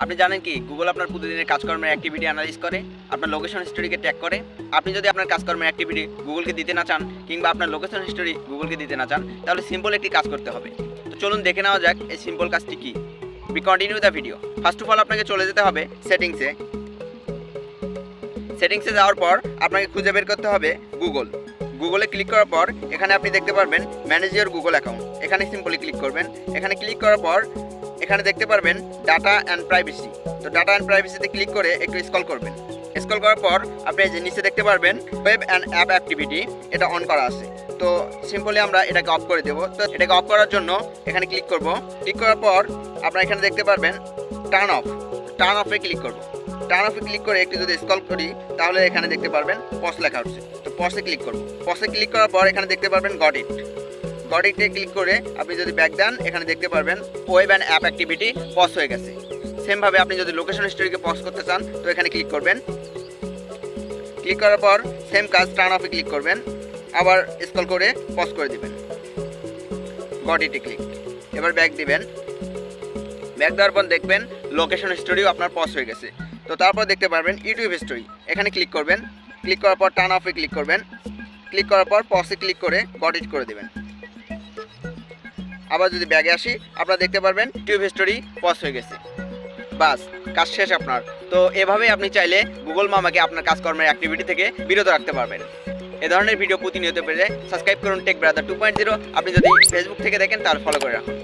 আপনি জানেন কি গুগল আপনার প্রতিদিনের কাজকর্মের অ্যাক্টিভিটি অ্যানালাইজ করে, আপনার লোকেশন হিস্টোরিকে ট্র্যাক করে। আপনি যদি আপনার কাজকর্মের অ্যাক্টিভিটি গুগলকে দিতে না চান কিংবা আপনার লোকেশন হিস্টোরি গুগলকে দিতে না চান, তাহলে সিম্পল একটি কাজ করতে হবে। তো চলুন দেখে নেওয়া যাক এই সিম্পল কাজটি কী। We continue the video. First of all আপনাকে চলে যেতে হবে সেটিংসে যাওয়ার পর আপনাকে খুঁজে বের করতে হবে গুগলে ক্লিক করার পর এখানে আপনি দেখতে পারবেন ম্যানেজ ইওর গুগল অ্যাকাউন্ট। এখানে সিম্পলি ক্লিক করবেন। এখানে ক্লিক করার পর এখানে দেখতে পারবেন ডাটা অ্যান্ড প্রাইভেসি। তো ডাটা অ্যান্ড প্রাইভেসিতে ক্লিক করে একটু স্ক্রল করবেন। স্ক্রল করার পর আপনি যে নিচে দেখতে পারবেন ওয়েব অ্যান্ড অ্যাপ অ্যাক্টিভিটি, এটা অন করা আছে। তো সিম্পলি আমরা এটাকে অফ করে দেবো। তো এটাকে অফ করার জন্য এখানে ক্লিক করব। ক্লিক করার পর আপনারা এখানে দেখতে পারবেন টার্ন অফে ক্লিক করব। টার্ন অফে ক্লিক করে একটু যদি স্ক্রল করি তাহলে এখানে দেখতে পারবেন পজ লেখা হচ্ছে। তো পজে ক্লিক করব। পজে ক্লিক করার পর এখানে দেখতে পারবেন গট ইটে ক্লিক করে আপনি যদি ব্যাক দেন এখানে দেখতে পারবেন web and app activity pause হয়ে গেছে। সেমভাবে আপনি যদি লোকেশন হিস্টোরিকে পজ করতে চান তো এখানে ক্লিক করবেন। ক্লিক করার পর সেম কাজ টার্ন অফে ক্লিক করবেন, আবার স্ক্রল করে পজ করে দিবেন। গট ইটে ক্লিক। এবার ব্যাক দিবেন। ব্যাক দেওয়ার পর দেখবেন লোকেশন হিস্টোরিও আপনার পজ হয়ে গেছে। তো তারপর দেখতে পারবেন ইউটিউব হিস্টোরি। এখানে ক্লিক করবেন। ক্লিক করার পর টার্ন অফে ক্লিক করবেন। ক্লিক করার পর পজে ক্লিক করে গট ইট করে দেবেন। আবার যদি ব্যাগে আসি আপনারা দেখতে পারবেন ইউটিউব হিস্টোরি পজ হয়ে গেছে। বাস, কাজ শেষ আপনার। তো এভাবেই আপনি চাইলে গুগল মামাকে আপনার কাজকর্মের অ্যাক্টিভিটি থেকে বিরত রাখতে পারবেন। এ ধরনের ভিডিও প্রতিনিয়ত পেতে সাবস্ক্রাইব করুন টেক ব্রাদার 2.0। আপনি যদি ফেসবুক থেকে দেখেন তাহলে ফলো করে রাখুন।